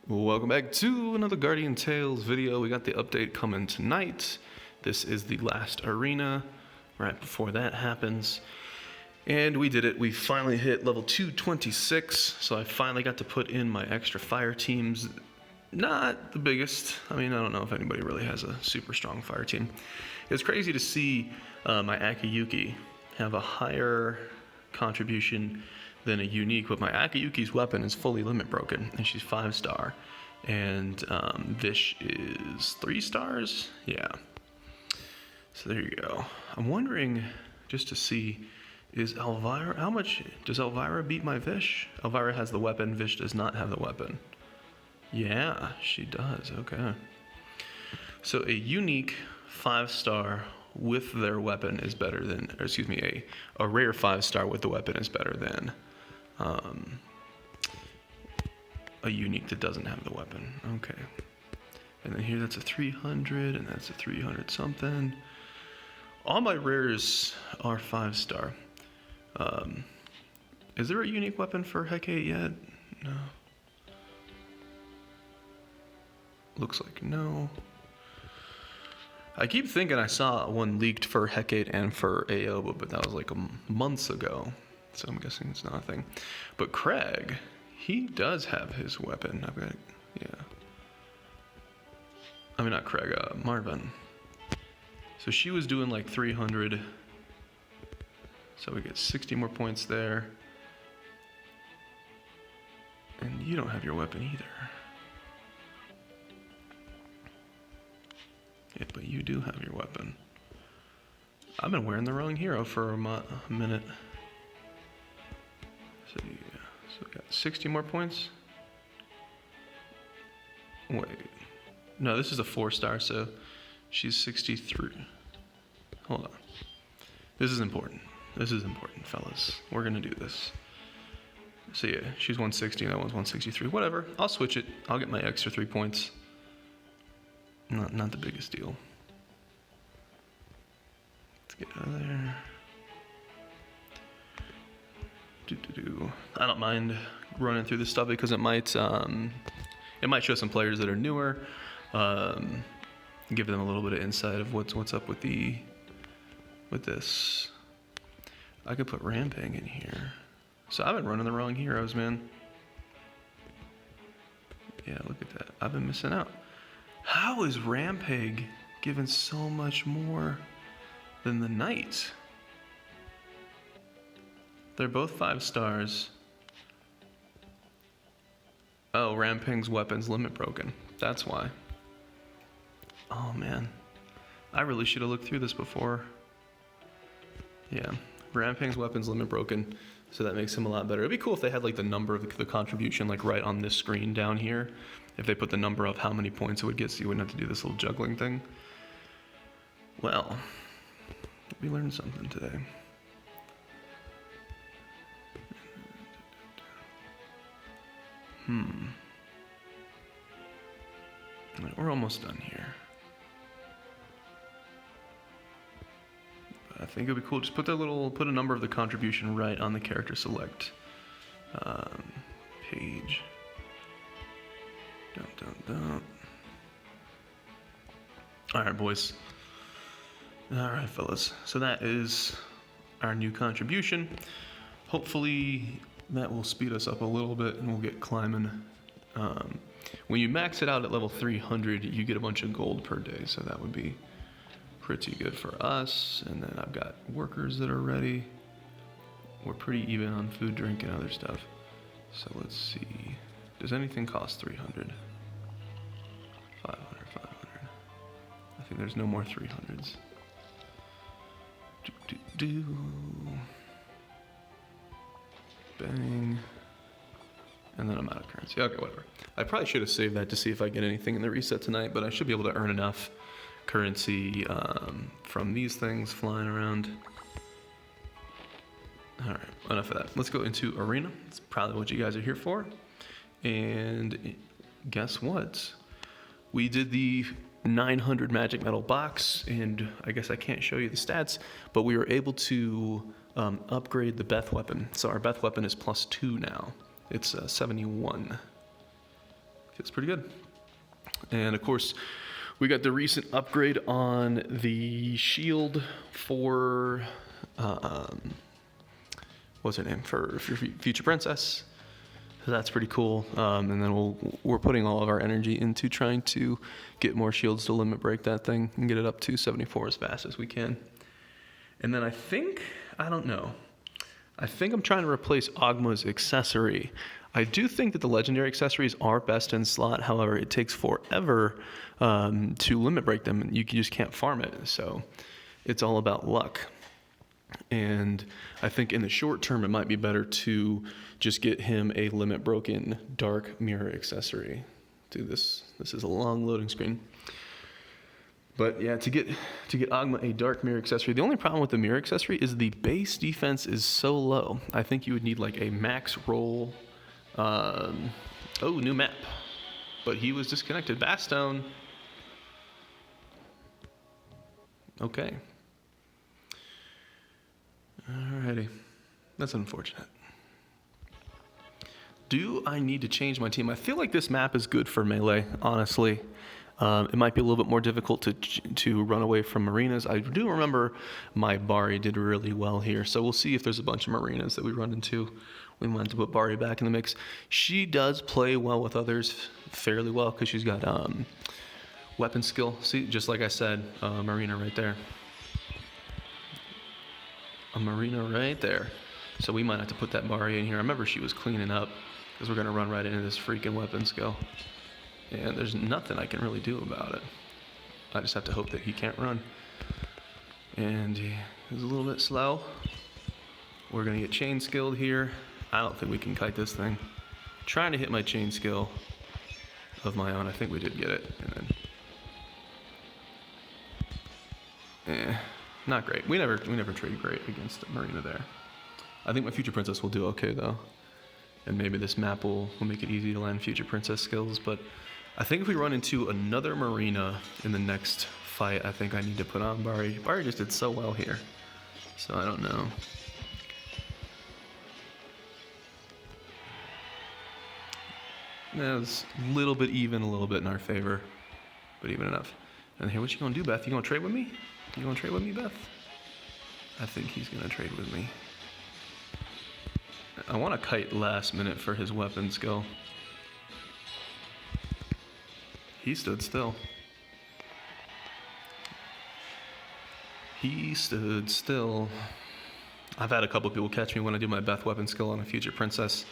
Welcome back to another Guardian Tales video. We got the update coming tonight. This is the last arena, right before that happens. And we did it. We finally hit level 226, so I finally got to put in my extra fire teams. Not the biggest. I mean, I don't know if anybody really has a super strong fire team. It's crazy to see my Akiyuki have a higher contribution than a unique, but my Akiyuki's weapon is fully limit broken, and she's 5-star. And Vish is 3 stars? Yeah. So there you go. I'm wondering, just to see, is Elvira, how much does Elvira beat my Vish? Elvira has the weapon, Vish does not have the weapon. Yeah, she does, okay. So a unique 5-star with their weapon is better than, or excuse me, a rare 5-star with the weapon is better than a unique that doesn't have the weapon. Okay. And then here that's a 300, and that's a 300 something. All my rares are 5-star. Is there a unique weapon for Hecate yet? No. Looks like no. I keep thinking I saw one leaked for Hecate and for Aoba, but that was like months ago. So I'm guessing it's not a thing. But Craig, he does have his weapon. I've got, yeah. I mean, not Craig, Marvin. So she was doing like 300. So we get 60 more points there. And you don't have your weapon either. Yeah, but you do have your weapon. I've been wearing the wrong hero for a minute. So yeah, so we got 60 more points. Wait, no, this is a 4-star, so she's 63. Hold on. This is important. This is important, fellas. We're gonna do this. So yeah, she's 160, that one's 163. Whatever, I'll switch it. I'll get my extra 3 points. Not the biggest deal. Let's get out of there. I don't mind running through this stuff because it might show some players that are newer, give them a little bit of insight of what's up with this. I could put Rampang in here. So I've been running the wrong heroes, man. Yeah, look at that. I've been missing out. How is Rampage given so much more than the Knight? They're both 5 stars. Oh, Rampang's weapon's limit broken. That's why. Oh man, I really should have looked through this before. Yeah, Rampang's weapon's limit broken, so that makes him a lot better. It'd be cool if they had like the number of the contribution like right on this screen down here. If they put the number of how many points it would get, so you wouldn't have to do this little juggling thing. Well, we learned something today. Right, we're almost done here. I think it'd be cool. Just put a number of the contribution right on the character select page. All right, boys. All right, fellas. So that is our new contribution. Hopefully that will speed us up a little bit and we'll get climbing. When you max it out at level 300, you get a bunch of gold per day, so that would be pretty good for us. And then I've got workers that are ready. We're pretty even on food, drink, and other stuff. So let's see. Does anything cost 300? 500, 500. I think there's no more 300s. Bang. And then I'm out of currency. Okay, whatever. I probably should have saved that to see if I get anything in the reset tonight, but I should be able to earn enough currency from these things flying around. All right, enough of that. Let's go into Arena. That's probably what you guys are here for. And guess what? We did the 900 magic metal box, and I guess I can't show you the stats, but we were able to upgrade the Beth weapon. So our Beth weapon is +2 now. It's 71. Feels pretty good. And of course, we got the recent upgrade on the shield for, what's her name, for Future Princess. So that's pretty cool. And then we're putting all of our energy into trying to get more shields to limit break that thing and get it up to 74 as fast as we can. And then I think I'm trying to replace Ogma's accessory. I do think that the legendary accessories are best in slot. However, it takes forever to limit break them, and you just can't farm it. So it's all about luck. And I think in the short term, it might be better to just get him a limit broken dark mirror accessory. Dude, this is a long loading screen. But yeah, to get Ogma a dark mirror accessory, the only problem with the mirror accessory is the base defense is so low. I think you would need like a max roll. New map. But he was disconnected. Bastone. Okay. Alrighty. That's unfortunate. Do I need to change my team? I feel like this map is good for melee, honestly. It might be a little bit more difficult to run away from marinas. I do remember my Bari did really well here, so we'll see if there's a bunch of marinas that we run into. We might to put Bari back in the mix. She does play well with others, fairly well, because she's got weapon skill. See, just like I said, marina right there. A marina right there. So we might have to put that Bari in here. I remember she was cleaning up, because we're going to run right into this freaking weapon skill. And there's nothing I can really do about it. I just have to hope that he can't run. And he's a little bit slow. We're going to get chain skilled here. I don't think we can kite this thing. Trying to hit my chain skill of my own. I think we did get it. And then, not great. We never trade great against Marina there. I think my Future Princess will do okay though. And maybe this map will make it easy to land Future Princess skills. But I think if we run into another Marina in the next fight, I think I need to put on Bari. Bari just did so well here. So I don't know. It was a little bit even, a little bit in our favor, but even enough. And here, what you gonna do, Beth? You gonna trade with me? You gonna trade with me, Beth? I think he's gonna trade with me. I want to kite last minute for his weapon skill. He stood still. He stood still. I've had a couple people catch me when I do my Beth weapon skill on a Future Princess.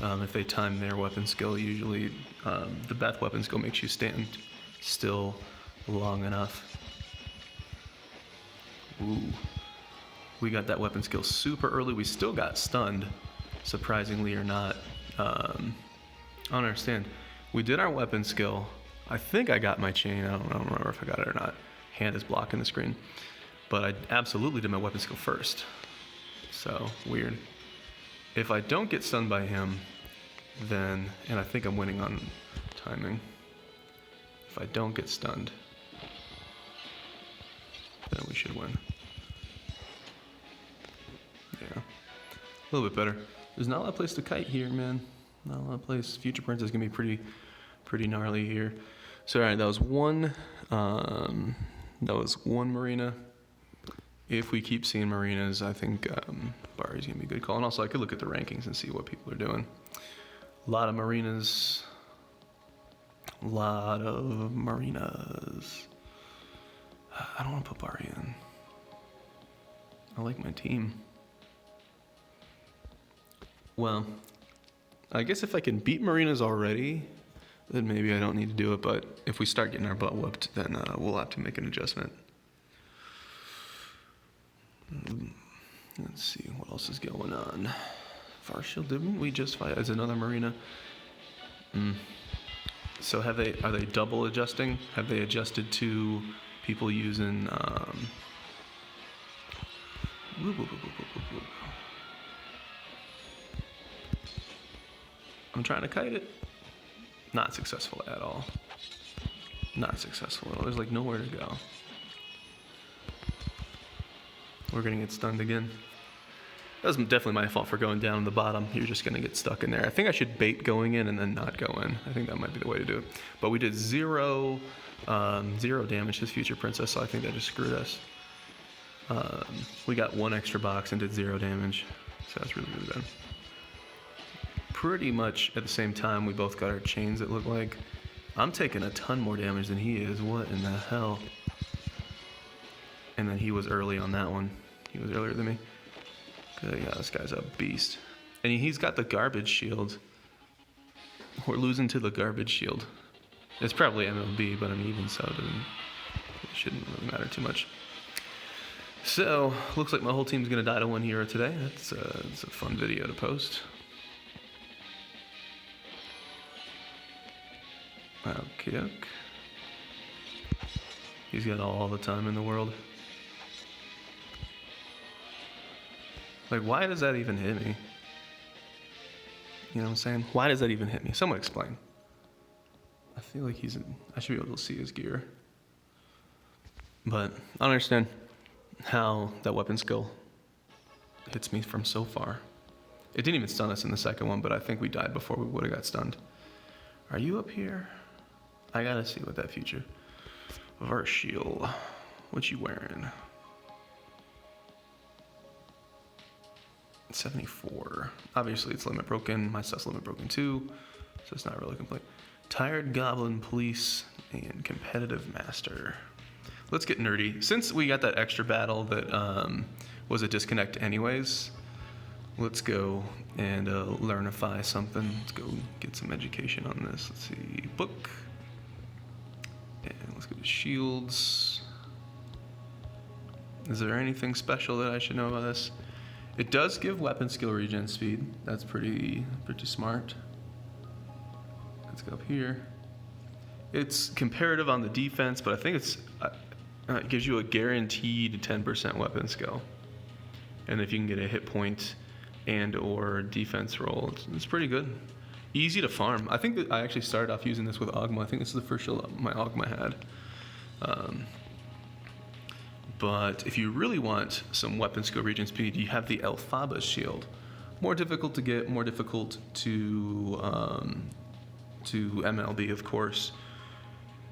If they time their weapon skill, usually the Beth weapon skill makes you stand still long enough. Ooh. We got that weapon skill super early. We still got stunned, surprisingly or not. I don't understand. We did our weapon skill. I think I got my chain. I don't remember if I got it or not. Hand is blocking the screen. But I absolutely did my weapon skill first. So, weird. If I don't get stunned by him, then, and I think I'm winning on timing. If I don't get stunned, then we should win. Yeah. A little bit better. There's not a lot of place to kite here, man. Not a lot of place. Future Princess is gonna be pretty gnarly here. So alright, that was one marina. If we keep seeing marinas, I think Bari's gonna be a good call. And also I could look at the rankings and see what people are doing. A lot of marinas. A lot of marinas. I don't want to put Bari in. I like my team. Well, I guess if I can beat marinas already, then maybe I don't need to do it. But if we start getting our butt whooped, then we'll have to make an adjustment. Let's see what else is going on. Far Shield, didn't we just fight as another marina? So are they double adjusting? Have they adjusted to people using I'm trying to kite it. Not successful at all. Not successful at all. There's like nowhere to go. We're gonna get stunned again. That was definitely my fault for going down the bottom. You're just going to get stuck in there. I think I should bait going in and then not go in. I think that might be the way to do it. But we did zero damage to Future Princess, so I think that just screwed us. We got one extra box and did 0 damage, so that's really, really bad. Pretty much at the same time, we both got our chains, it looked like. I'm taking a ton more damage than he is. What in the hell? And then he was early on that one. He was earlier than me. Good, yeah, this guy's a beast. And he's got the garbage shield. We're losing to the garbage shield. It's probably MLB, but I mean, even so, it shouldn't really matter too much. So, looks like my whole team's gonna die to 1 hero today. It's a fun video to post. Okay. He's got all the time in the world. Like, why does that even hit me? You know what I'm saying? Why does that even hit me? Someone explain. I feel like I should be able to see his gear. But I don't understand how that weapon skill hits me from so far. It didn't even stun us in the second one, but I think we died before we would have got stunned. Are you up here? I gotta see what that future. Varshiel. What you wearing? 74. Obviously it's limit broken. My stuff's limit broken too, so it's not really complete. Tired Goblin Police and Competitive Master. Let's get nerdy. Since we got that extra battle that was a disconnect anyways, let's go and learnify something. Let's go get some education on this. Let's see, book. And let's go to shields. Is there anything special that I should know about this? It does give weapon skill regen speed. That's pretty smart. Let's go up here. It's comparative on the defense, but I think it gives you a guaranteed 10% weapon skill. And if you can get a hit point and or defense roll, it's pretty good. Easy to farm. I think that I actually started off using this with Ogma. I think this is the first shield my Ogma had. But if you really want some weapon skill regen speed, you have the Elphaba shield. More difficult to get, more difficult to MLB, of course.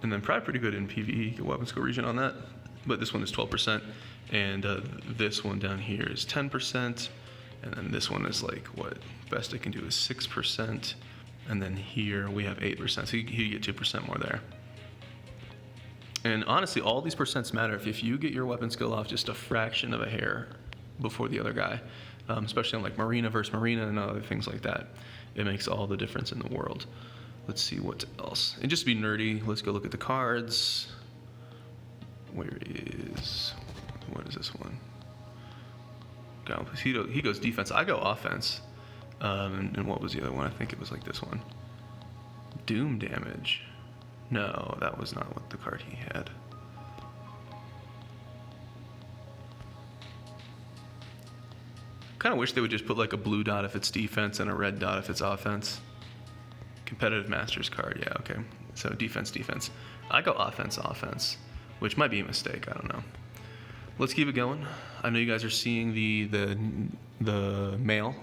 And then probably pretty good in PvE, get weapon skill regen on that. But this one is 12%, and this one down here is 10%, and then this one is like, what, best it can do is 6%, and then here we have 8%, so you get 2% more there. And honestly, all these percents matter if you get your weapon skill off just a fraction of a hair before the other guy, especially on like Marina versus Marina and other things like that. It makes all the difference in the world. Let's see what else. And just to be nerdy, let's go look at the cards. What is this one? He goes defense. I go offense. And what was the other one? I think it was like this one. Doom damage. No, that was not what the card he had. Kind of wish they would just put like a blue dot if it's defense and a red dot if it's offense. Competitive Masters card, yeah, okay. So defense. I go offense, which might be a mistake, I don't know. Let's keep it going. I know you guys are seeing the mail.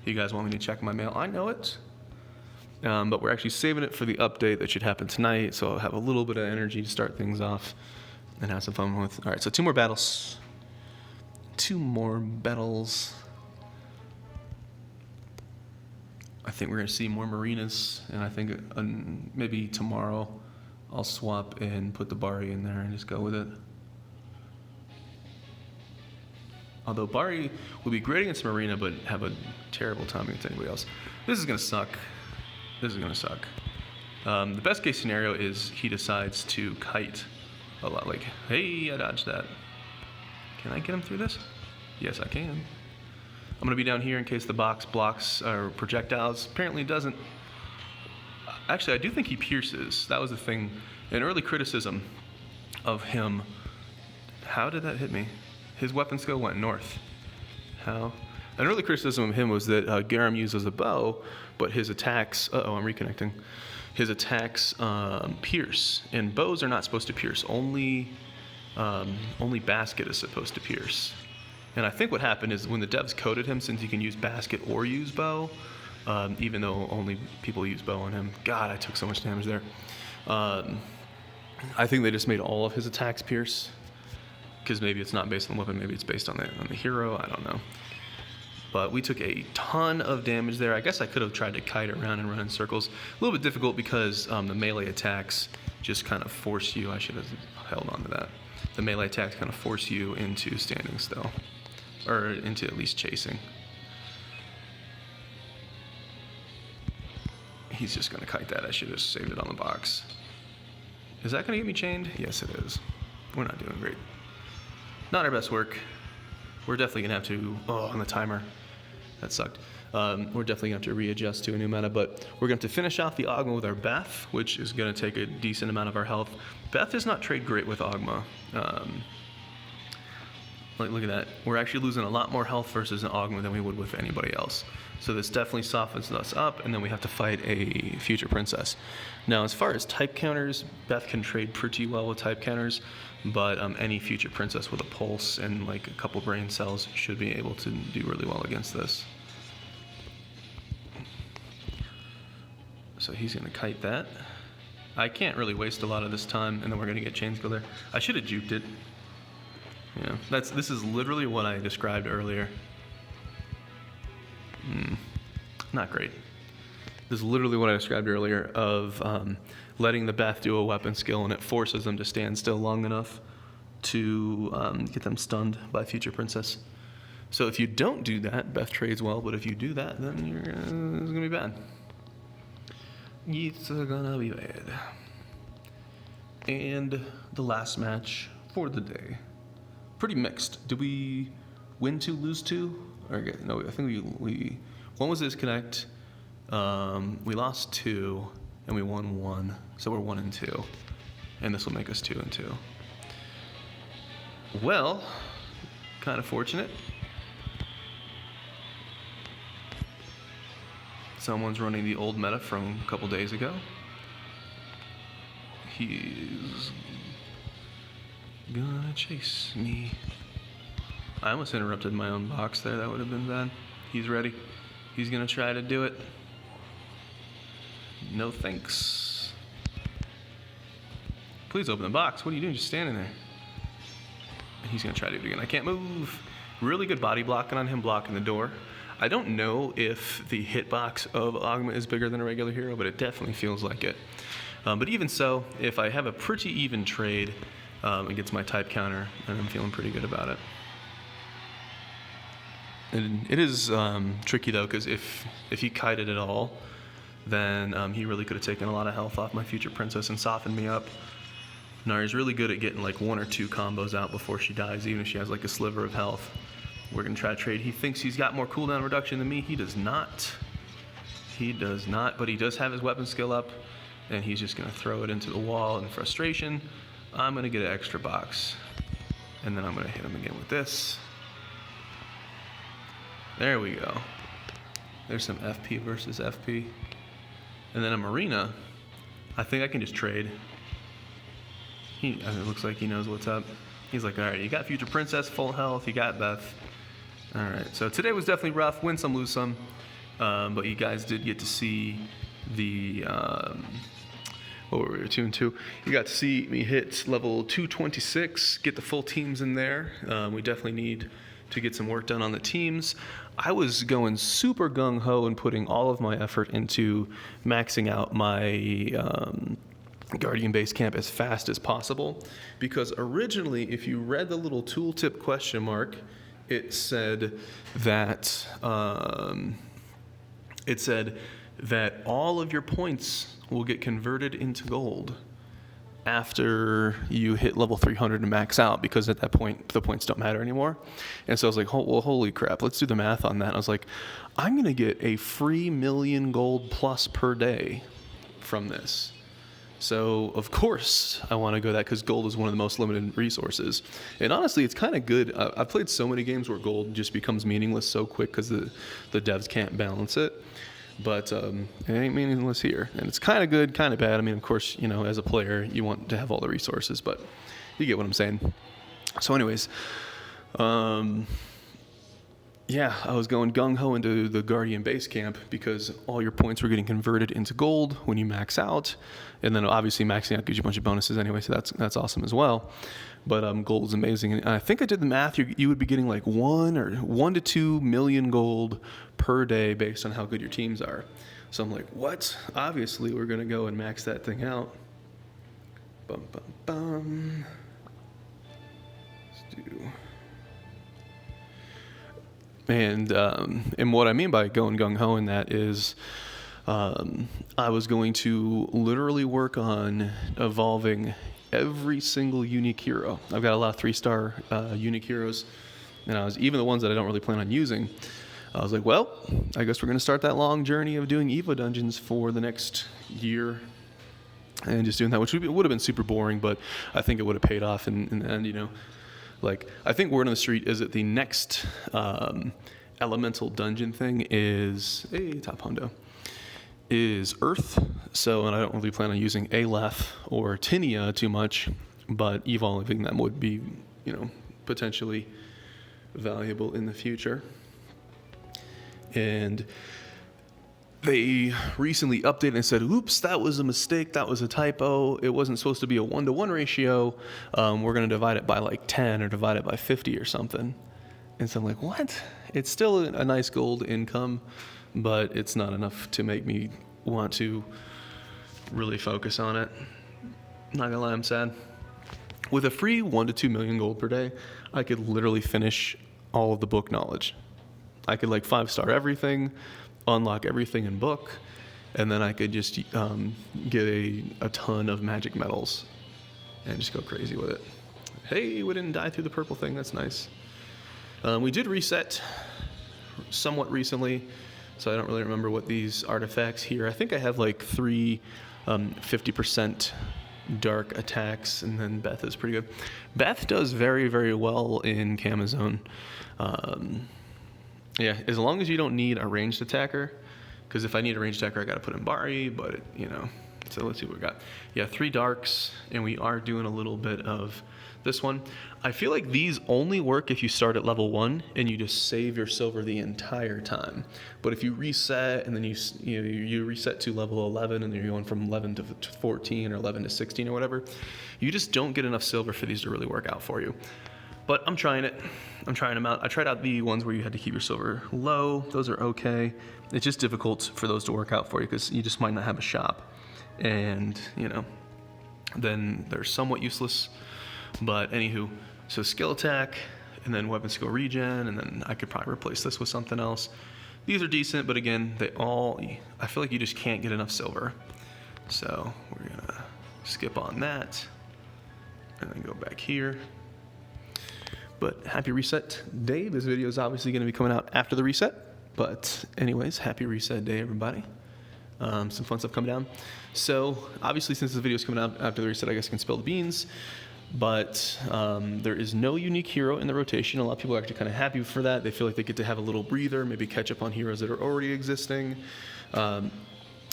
You guys want me to check my mail? I know it. But we're actually saving it for the update that should happen tonight, so I'll have a little bit of energy to start things off and have some fun with. All right, so 2 more battles. 2 more battles. I think we're going to see more Marinas, and I think maybe tomorrow I'll swap and put the Bari in there and just go with it. Although Bari would be great against Marina, but have a terrible time against anybody else. This is going to suck. The best case scenario is he decides to kite a lot. Like, hey, I dodged that. Can I get him through this? Yes, I can. I'm going to be down here in case the box blocks or projectiles. Apparently it doesn't. Actually, I do think he pierces. That was the thing. An early criticism of him. How did that hit me? His weapon skill went north. How? An early criticism of him was that Garam uses a bow, but his attacks... Uh-oh, I'm reconnecting. His attacks pierce, and bows are not supposed to pierce. Only basket is supposed to pierce. And I think what happened is when the devs coded him, since he can use basket or use bow, even though only people use bow on him. God, I took so much damage there. I think they just made all of his attacks pierce, because maybe it's not based on the weapon, maybe it's based on the hero, I don't know. But we took a ton of damage there. I guess I could have tried to kite around and run in circles. A little bit difficult because the melee attacks just kind of force you, I should have held on to that. The melee attacks kind of force you into standing still, or into at least chasing. He's just gonna kite that. I should have saved it on the box. Is that gonna get me chained? Yes, it is. We're not doing great. Not our best work. We're definitely gonna have to, on the timer. That sucked. We're definitely gonna have to readjust to a new meta, but we're going to finish off the Ogma with our Beth, which is gonna take a decent amount of our health. Beth does not trade great with Ogma. Look at that. We're actually losing a lot more health versus an Ogma than we would with anybody else. So this definitely softens us up, and then we have to fight a future princess. Now, as far as type counters, Beth can trade pretty well with type counters, but any future princess with a pulse and like a couple brain cells should be able to do really well against this. So he's gonna kite that. I can't really waste a lot of this time, and then we're gonna get chain skill there. I should have juked it. Yeah, this is literally what I described earlier. Not great. This is literally what I described earlier of letting the Beth do a weapon skill, and it forces them to stand still long enough to get them stunned by future princess. So if you don't do that, Beth trades well, but if you do that, then it's gonna be bad. It's gonna be bad. And the last match for the day. Pretty mixed. Did we win 2, lose 2? Or no, I think we one was disconnect. We lost 2 and we won 1, so we're 1 and 2, and this will make us 2 and 2. Well, kind of fortunate. Someone's running the old meta from a couple days ago. He's gonna chase me. I almost interrupted my own box there. That would have been bad. He's ready. He's gonna try to do it. No thanks. Please open the box. What are you doing? Just standing there. He's gonna try to do it again. I can't move. Really good body blocking on him, blocking the door. I don't know if the hitbox of Ogma is bigger than a regular hero, but it definitely feels like it. But even so, if I have a pretty even trade against my type counter, and I'm feeling pretty good about it. And it is tricky though, because if he kited at all, then he really could have taken a lot of health off my future princess and softened me up. Nari's really good at getting like 1 or 2 combos out before she dies, even if she has like a sliver of health. We're gonna try to trade. He thinks he's got more cooldown reduction than me. He does not. He does not, but he does have his weapon skill up, and he's just gonna throw it into the wall in frustration. I'm gonna get an extra box, and then I'm gonna hit him again with this. There we go. There's some FP versus FP. And then a Marina. I think I can just trade. It looks like he knows what's up. He's like, all right, you got Future Princess, full health, you got Beth. All right, so today was definitely rough, win some, lose some. But you guys did get to see the, what were we, 2 and 2? You got to see me hit level 226, get the full teams in there. We definitely need to get some work done on the teams. I was going super gung-ho and putting all of my effort into maxing out my Guardian base camp as fast as possible, because originally, if you read the little tooltip question mark, it said that all of your points will get converted into gold after you hit level 300 and max out, because at that point the points don't matter anymore. And so I was like, well, holy crap, let's do the math on that. And I was like, I'm gonna get a free 1,000,000 gold plus per day from this. So of course I want to go that, because gold is one of the most limited resources. And honestly, it's kind of good. I've played so many games where gold just becomes meaningless so quick because the devs can't balance it. But it ain't meaningless here. And it's kind of good, kind of bad. I mean, of course, you know, as a player, you want to have all the resources, but you get what I'm saying. So anyways, yeah, I was going gung-ho into the Guardian base camp because all your points were getting converted into gold when you max out. And then obviously maxing out gives you a bunch of bonuses anyway, so that's awesome as well. But gold is amazing. And I think I did the math. You would be getting like 1 to 2 million gold per day based on how good your teams are. So I'm like, what? Obviously, we're going to go and max that thing out. Bum, bum, bum. Let's do... And what I mean by going gung-ho in that is I was going to literally work on evolving every single unique hero. I've got a lot of 3-star unique heroes, and even the ones that I don't really plan on using. I was like, well, I guess we're going to start that long journey of doing Evo dungeons for the next year and just doing that, which would have been super boring, but I think it would have paid off in the end, you know. Like, I think word on the street is that the next elemental dungeon thing is, hey, Top Hondo, is Earth. So, and I don't really plan on using Aleph or Tinia too much, but evolving them would be, you know, potentially valuable in the future. And they recently updated and said, oops, that was a mistake. That was a typo. It wasn't supposed to be a 1-to-1 ratio. We're going to divide it by like 10 or divide it by 50 or something. And so I'm like, what? It's still a nice gold income, but it's not enough to make me want to really focus on it. Not going to lie, I'm sad. With a free 1 to 2 million gold per day, I could literally finish all of the book knowledge. I could like 5-star everything, unlock everything in book, and then I could just get a ton of magic medals and just go crazy with it. Hey, we didn't die through the purple thing. That's nice. We did reset somewhat recently, so I don't really remember what these artifacts here. I think I have like 3 50% dark attacks, and then Beth is pretty good. Beth does very, very well in Camazone. Yeah, as long as you don't need a ranged attacker, because if I need a ranged attacker, I got to put in Bari, but, you know, so let's see what we got. Yeah, 3 darks, and we are doing a little bit of this one. I feel like these only work if you start at level 1 and you just save your silver the entire time. But if you reset and then you reset to level 11 and then you're going from 11 to 14 or 11 to 16 or whatever, you just don't get enough silver for these to really work out for you. But I'm trying it. I'm trying them out. I tried out the ones where you had to keep your silver low. Those are okay. It's just difficult for those to work out for you because you just might not have a shop. And, you know, then they're somewhat useless. But anywho, so skill attack and then weapon skill regen, and then I could probably replace this with something else. These are decent, but again, I feel like you just can't get enough silver. So we're going to skip on that and then go back here. But happy reset day. This video is obviously going to be coming out after the reset. But anyways, happy reset day, everybody. Some fun stuff coming down. So obviously, since this video is coming out after the reset, I guess I can spill the beans. But there is no unique hero in the rotation. A lot of people are actually kind of happy for that. They feel like they get to have a little breather, maybe catch up on heroes that are already existing. And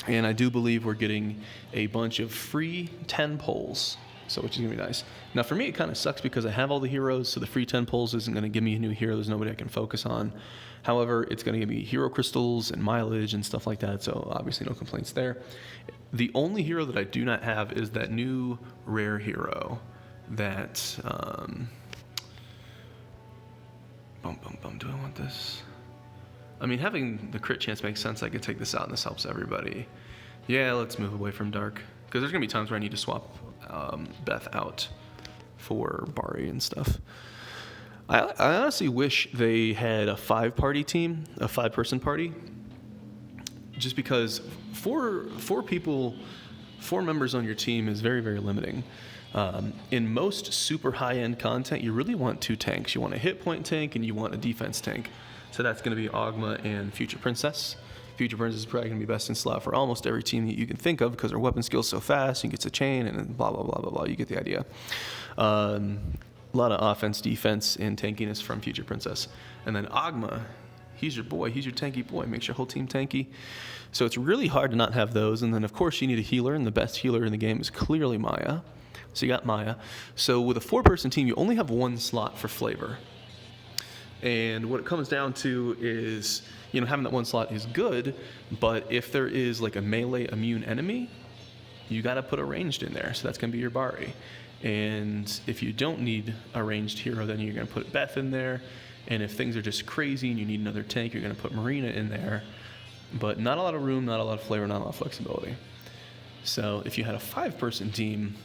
I do believe we're getting a bunch of free 10 polls. So which is going to be nice. Now for me, it kind of sucks because I have all the heroes, so the free 10 pulls isn't going to give me a new hero. There's nobody I can focus on. However, it's going to give me hero crystals and mileage and stuff like that, so obviously no complaints there. The only hero that I do not have is that new rare hero that... do I want this? I mean, having the crit chance makes sense. I could take this out and this helps everybody. Yeah, let's move away from dark. Because there's going to be times where I need to swap Beth out for Bari and stuff. I honestly wish they had a 5-party team, a 5-person party. Just because 4 members on your team is very, very limiting. In most super high-end content, you really want 2 tanks. You want a hit point tank and you want a defense tank. So that's going to be Ogma and Future Princess. Future Princess is probably going to be best in slot for almost every team that you can think of because her weapon skill's so fast, and gets a chain, and blah, blah, blah, blah, blah. You get the idea. A lot of offense, defense, and tankiness from Future Princess. And then Ogma, he's your boy. He's your tanky boy. Makes your whole team tanky. So it's really hard to not have those. And then, of course, you need a healer, and the best healer in the game is clearly Maya. So you got Maya. So with a 4-person team, you only have 1 slot for flavor. And what it comes down to is, you know, having that one slot is good, but if there is like a melee immune enemy, you got to put a ranged in there. So that's going to be your Bari. And if you don't need a ranged hero, then you're going to put Beth in there. And if things are just crazy and you need another tank, you're going to put Marina in there. But not a lot of room, not a lot of flavor, not a lot of flexibility. So if you had a 5-person team,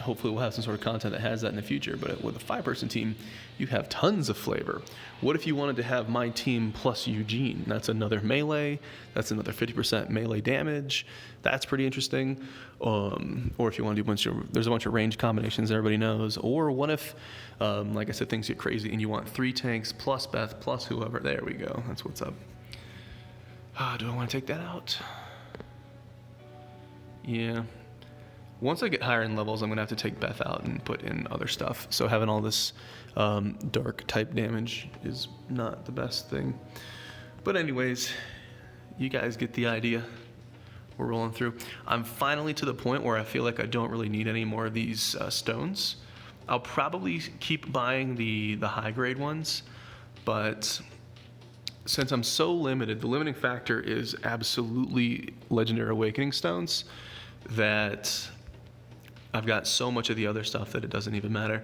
hopefully we'll have some sort of content that has that in the future, but with a 5-person team, you have tons of flavor. What if you wanted to have my team plus Eugene? That's another melee, that's another 50% melee damage. That's pretty interesting. Or if you want to do there's a bunch of range combinations everybody knows. Or what if, like I said, things get crazy and you want 3 tanks plus Beth plus whoever. There we go, that's what's up. Do I want to take that out? Yeah. Once I get higher in levels, I'm going to have to take Beth out and put in other stuff. So having all this dark type damage is not the best thing. But anyways, you guys get the idea. We're rolling through. I'm finally to the point where I feel like I don't really need any more of these stones. I'll probably keep buying the high grade ones, but since I'm so limited, the limiting factor is absolutely Legendary Awakening stones, that I've got so much of the other stuff that it doesn't even matter.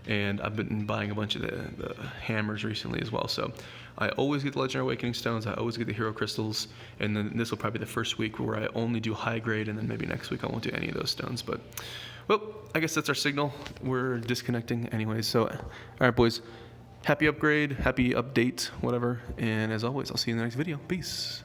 And I've been buying a bunch of the hammers recently as well. So I always get the Legendary Awakening stones, I always get the hero crystals, and then this will probably be the first week where I only do high grade, and then maybe next week I won't do any of those stones. But, well, I guess that's our signal. We're disconnecting anyways. So, all right, boys. Happy upgrade, happy update, whatever. And as always, I'll see you in the next video. Peace.